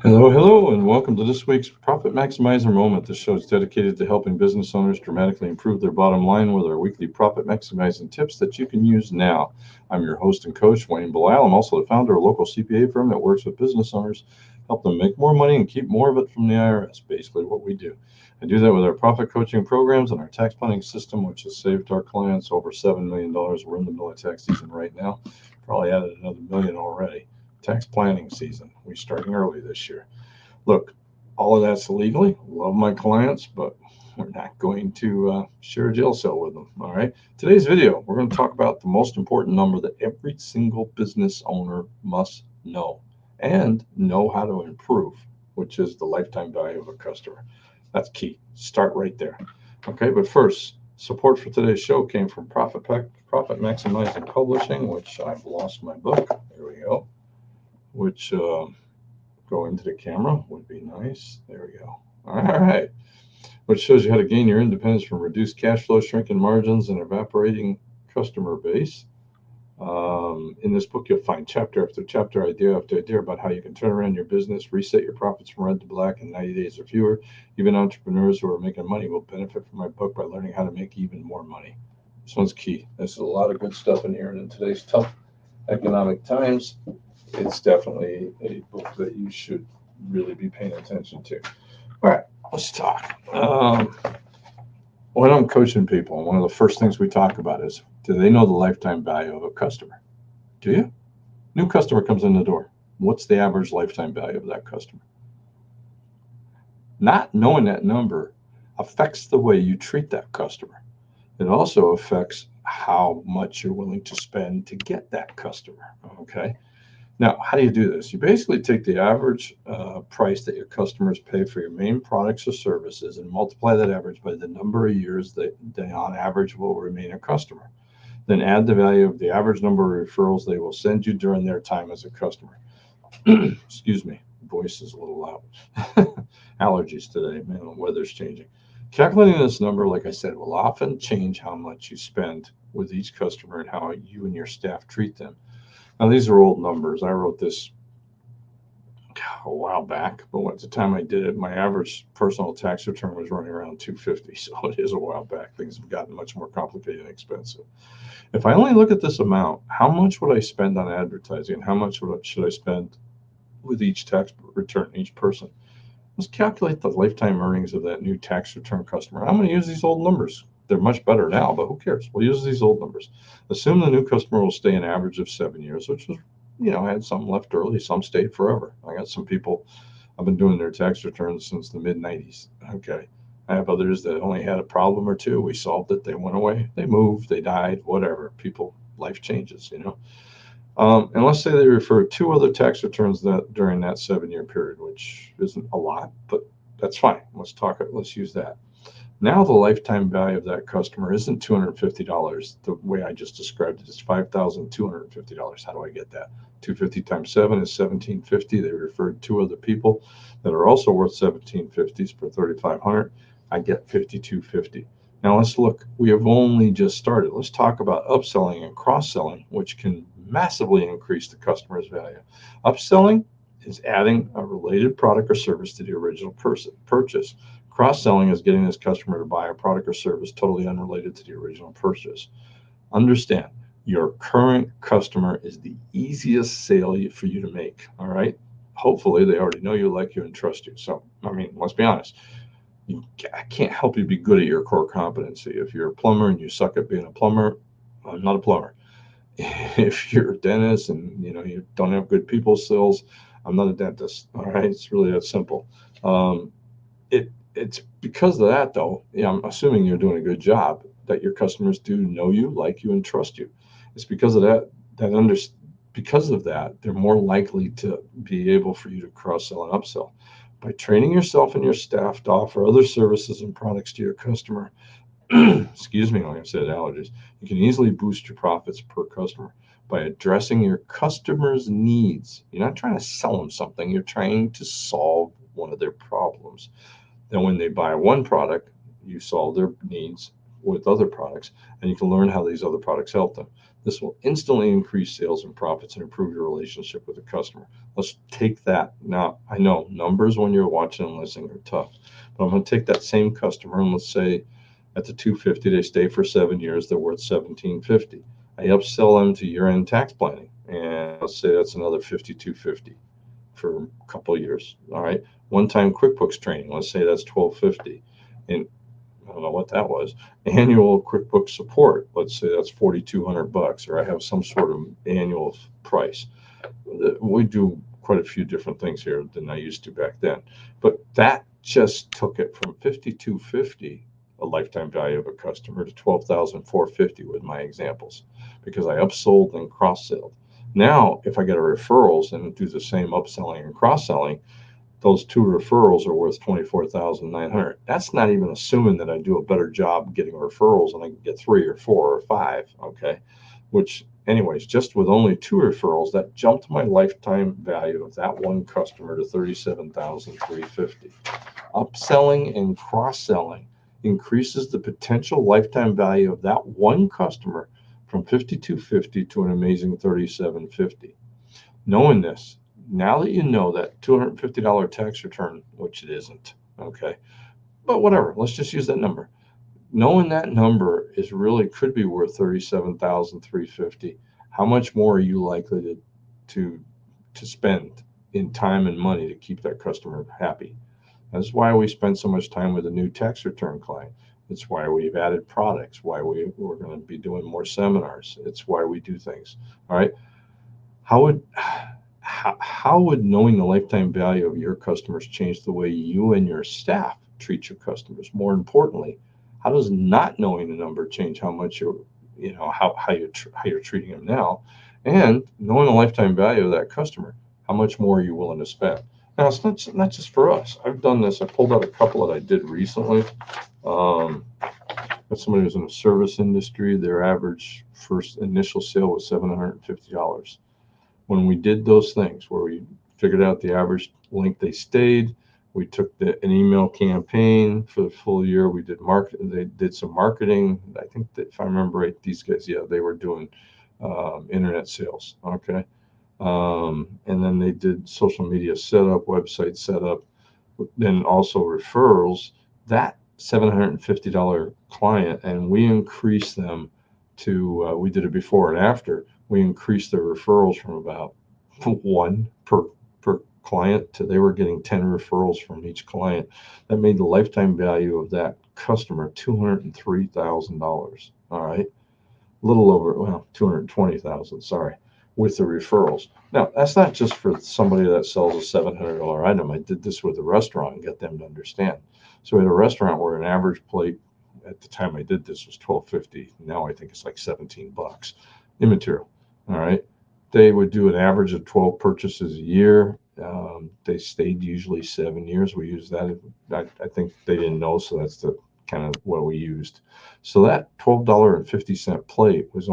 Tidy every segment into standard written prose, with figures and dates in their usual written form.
Hello, and welcome to this week's Profit Maximizer Moment. This show is dedicated to helping business owners dramatically improve their bottom line with our weekly profit maximizing tips that you can use now. I'm your host and coach, Wayne Bilal. I'm also the founder of a local CPA firm that works with business owners, help them make more money and keep more of it from the IRS, basically what we do. I do that with our profit coaching programs and our tax planning system, which has saved our clients over $7 million. We're in the middle of tax season right now. Probably added another million already. Tax planning season. We're starting early this year. Look, all of that's legally. Love my clients, but we're not going to share a jail cell with them. All right. Today's video, we're going to talk about the most important number that every single business owner must know and know how to improve, which is the lifetime value of a customer. That's key. Start right there. Okay. But first, support for today's show came from Profit Maximizing Publishing, which I've lost my book. There we go. Which go into the camera would be nice. There we go. All right. Which shows you how to gain your independence from reduced cash flow, shrinking margins, and evaporating customer base. In this book, you'll find chapter after chapter, idea after idea about how you can turn around your business, reset your profits from red to black in 90 days or fewer. Even entrepreneurs who are making money will benefit from my book by learning how to make even more money. This one's key. There's a lot of good stuff in here, and in today's tough economic times, it's definitely a book that you should really be paying attention to. All right, let's talk. When I'm coaching people, one of the first things we talk about is, do they know the lifetime value of a customer? Do you? New customer comes in the door. What's the average lifetime value of that customer? Not knowing that number affects the way you treat that customer. It also affects how much you're willing to spend to get that customer. Okay. Now, how do you do this? You basically take the average price that your customers pay for your main products or services and multiply that average by the number of years that they on average will remain a customer. Then add the value of the average number of referrals they will send you during their time as a customer. Excuse me, voice is a little loud. Allergies today, man, the weather's changing. Calculating this number, like I said, will often change how much you spend with each customer and how you and your staff treat them. Now, these are old numbers. I wrote this a while back, but at the time I did it, my average personal tax return was running around $250. So it is a while back. Things have gotten much more complicated and expensive. If I only look at this amount, how much would I spend on advertising? How much should I spend with each tax return, each person? Let's calculate the lifetime earnings of that new tax return customer. I'm going to use these old numbers. They're much better now, but who cares? We'll use these old numbers. Assume the new customer will stay an average of 7 years, which is, I had some left early, some stayed forever. I got some people, I've been doing their tax returns since the mid 90s. Okay. I have others that only had a problem or two. We solved it. They went away. They moved. They died. Whatever. People, life changes, And let's say they refer 2 other tax returns that during that 7-year period, which isn't a lot, but that's fine. Let's use that. Now the lifetime value of that customer isn't $250. The way I just described it is $5,250. How do I get that? 250 times 7 is $1,750. They referred 2 other people that are also worth $1,750 for $3,500. I get $5,250. Now let's look. We have only just started. Let's talk about upselling and cross-selling, which can massively increase the customer's value. Upselling is adding a related product or service to the original purchase. Cross-selling is getting this customer to buy a product or service totally unrelated to the original purchase. Understand, your current customer is the easiest sale for you to make, all right? Hopefully, they already know you, like you, and trust you. So, let's be honest. I can't help you be good at your core competency. If you're a plumber and you suck at being a plumber, I'm not a plumber. If you're a dentist and you don't have good people skills, I'm not a dentist. All right, it's really that simple. It's because of that, though. I'm assuming you're doing a good job that your customers do know you, like you, and trust you. It's because of that because of that, they're more likely to be able for you to cross-sell and upsell. By training yourself and your staff to offer other services and products to your customer, excuse me, like I said, allergies, you can easily boost your profits per customer by addressing your customers' needs. You're not trying to sell them something, you're trying to solve one of their problems. Then when they buy one product, you solve their needs. with other products, and you can learn how these other products help them. This will instantly increase sales and profits and improve your relationship with the customer. Let's take that. Now, I know numbers when you're watching and listening are tough, but I'm going to take that same customer, and let's say at the 250, they stay for 7 years, they're worth 1750. I upsell them to year-end tax planning, and let's say that's another 5250 for a couple of years. All right. One-time QuickBooks training, let's say that's 1250. And I don't know what that was. Annual QuickBooks support, let's say that's $4,200, or I have some sort of annual price. We do quite a few different things here than I used to back then. But that just took it from 5,250, a lifetime value of a customer, to 12,450 with my examples, because I upsold and cross-sold. Now, if I get a referrals and do the same upselling and cross-selling, those two referrals are worth 24,900. That's not even assuming that I do a better job getting referrals and I can get 3 or 4 or 5. Okay. Which, anyways, just with only 2 referrals, that jumped my lifetime value of that one customer to 37,350. Upselling and cross-selling increases the potential lifetime value of that one customer from 5,250 to an amazing 3,750. Knowing this, now that you know that $250 tax return, which it isn't, okay, but whatever, let's just use that number. Knowing that number is really could be worth 37,350. How much more are you likely to spend in time and money to keep that customer happy? That's why we spend so much time with a new tax return client. It's why we've added products, why we're going to be doing more seminars. It's why we do things. All right. How would knowing the lifetime value of your customers change the way you and your staff treat your customers? More importantly, how does not knowing the number change how much how you're treating them now? And knowing the lifetime value of that customer, how much more are you willing to spend? Now, it's not just for us. I've done this. I pulled out a couple that I did recently. But somebody who's in the service industry, their average first initial sale was $750. When we did those things where we figured out the average length they stayed, we took an email campaign for the full year. We did they did some marketing. I think that if I remember right, these guys, they were doing internet sales. Okay. And then they did social media setup, website setup, then also referrals. That $750 client, and we increased them to, we did it before and after. We increased their referrals from about 1 per client to they were getting 10 referrals from each client. That made the lifetime value of that customer $203,000. All right. A little over, well, 220,000, sorry, with the referrals. Now, that's not just for somebody that sells a $700 item. I did this with a restaurant and get them to understand. So we had a restaurant where an average plate at the time I did this was $12.50. Now I think it's like $17. Immaterial. All right. They would do an average of 12 purchases a year. They stayed usually 7 years. We used that. I think they didn't know, so that's the kind of what we used. So that $12.50 plate was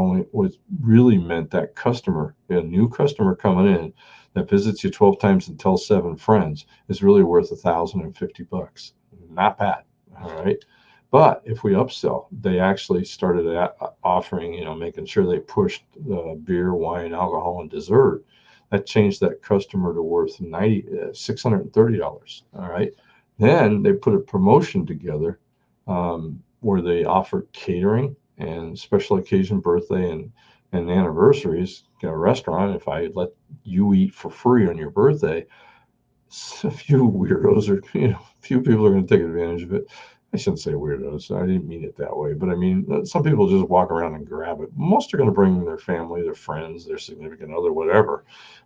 really meant that customer, a new customer coming in that visits you 12 times and tells 7 friends, is really worth $1,050. Not bad. All right. But if we upsell, they actually started offering, making sure they pushed beer, wine, alcohol, and dessert. That changed that customer to worth $630. All right. Then they put a promotion together where they offered catering and special occasion birthday and anniversaries. A restaurant, if I let you eat for free on your birthday, a few weirdos or few people are going to take advantage of it. I shouldn't say weirdos. I didn't mean it that way. But I mean, some people just walk around and grab it. Most are going to bring their family, their friends, their significant other, whatever.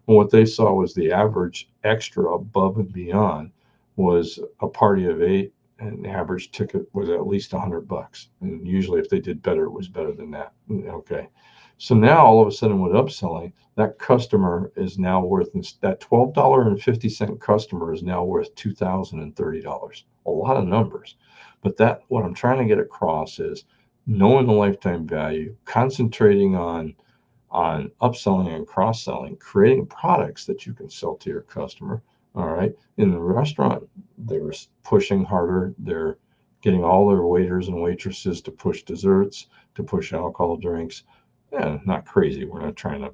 And what they saw was the average extra above and beyond was a party of 8, and the average ticket was at least $100. And usually if they did better, it was better than that. Okay. So now all of a sudden with upselling, that customer is now worth, that $12.50 customer is now worth $2,030. A lot of numbers. But what I'm trying to get across is knowing the lifetime value, concentrating on upselling and cross-selling, creating products that you can sell to your customer. All right. In the restaurant, they were pushing harder. They're getting all their waiters and waitresses to push desserts, to push alcohol drinks. Yeah, not crazy. We're not trying to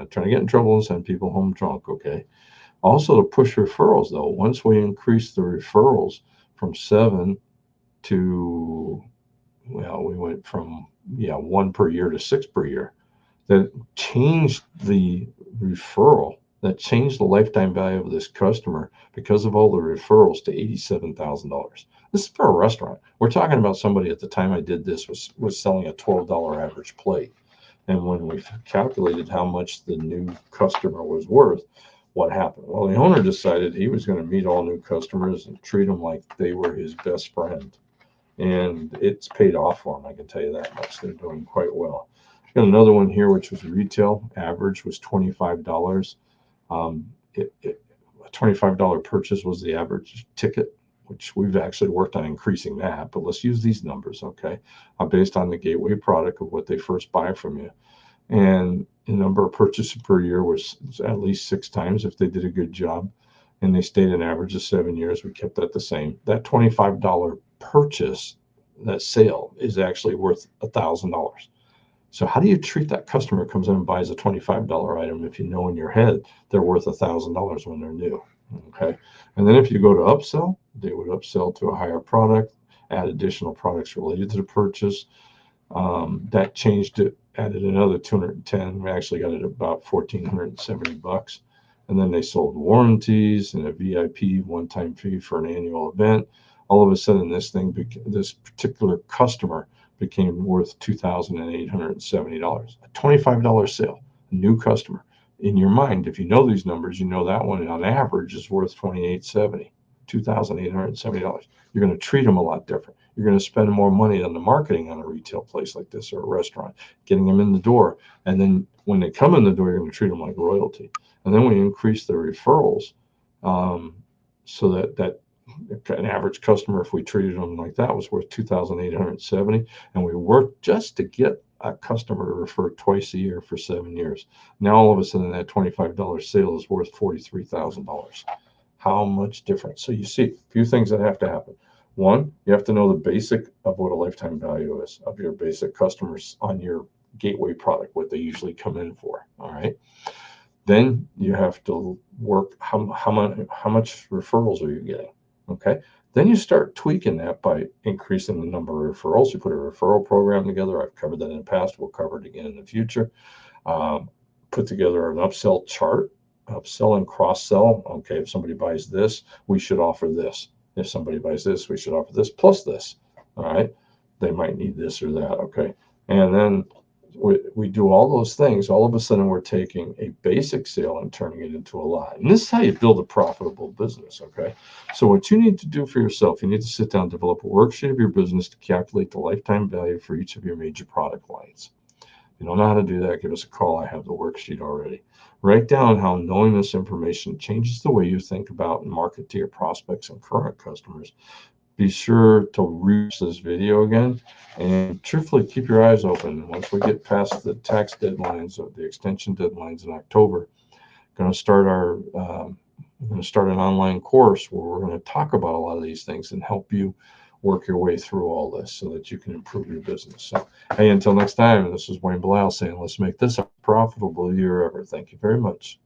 get in trouble and send people home drunk, okay? Also to push referrals though. Once we increased the referrals from 7 to, well, we went from 1 per year to 6 per year. That changed the referral, that changed the lifetime value of this customer because of all the referrals to $87,000. This is for a restaurant. We're talking about somebody at the time I did this was selling a $12 average plate. And when we calculated how much the new customer was worth, what happened? Well, the owner decided he was going to meet all new customers and treat them like they were his best friend. And it's paid off for them, I can tell you that much. They're doing quite well. Got another one here, which was retail. Average was $25. A $25 purchase was the average ticket, which we've actually worked on increasing that. But let's use these numbers, okay? Based on the gateway product of what they first buy from you. And the number of purchases per year was at least 6 times if they did a good job. And they stayed an average of 7 years. We kept that the same. That $25 purchase, that sale, is actually worth $1,000. So how do you treat that customer who comes in and buys a $25 item if you know in your head they're worth $1,000 when they're new? Okay. And then if you go to upsell, they would upsell to a higher product, add additional products related to the purchase. That changed it, added another 210. We actually got it about $1,470. And then they sold warranties and a VIP one-time fee for an annual event. All of a sudden, this particular customer became worth $2,870. A $25 sale, a new customer. In your mind, if you know these numbers, you know that one on average is worth $2,870. You're going to treat them a lot different. You're going to spend more money on the marketing on a retail place like this or a restaurant, getting them in the door. And then when they come in the door, you're going to treat them like royalty. And then we increase the referrals so that an average customer, if we treated them like that, was worth $2,870. And we worked just to get a customer to refer twice a year for 7 years. Now, all of a sudden, that $25 sale is worth $43,000. How much difference? So you see a few things that have to happen. One, you have to know the basic of what a lifetime value is of your basic customers on your gateway product, what they usually come in for. All right. Then you have to work how much referrals are you getting? Okay. Then you start tweaking that by increasing the number of referrals. You put a referral program together. I've covered that in the past. We'll cover it again in the future. Put together an upsell chart, upsell and cross-sell. Okay, if somebody buys this, we should offer this. If somebody buys this, we should offer this plus this. All right. They might need this or that. Okay. And then we do all those things. All of a sudden, we're taking a basic sale and turning it into a lot. And this is how you build a profitable business. Okay. So what you need to do for yourself, you need to sit down and develop a worksheet of your business to calculate the lifetime value for each of your major product lines. If you don't know how to do that, give us a call. I have the worksheet already. Write down how knowing this information changes the way you think about and market to your prospects and current customers. Be sure to reach this video again and truthfully keep your eyes open. Once we get past the tax deadlines or the extension deadlines in October, going to start an online course where we're going to talk about a lot of these things and help you work your way through all this so that you can improve your business. So, hey, until next time, this is Wayne Blau saying, let's make this a profitable year ever. Thank you very much.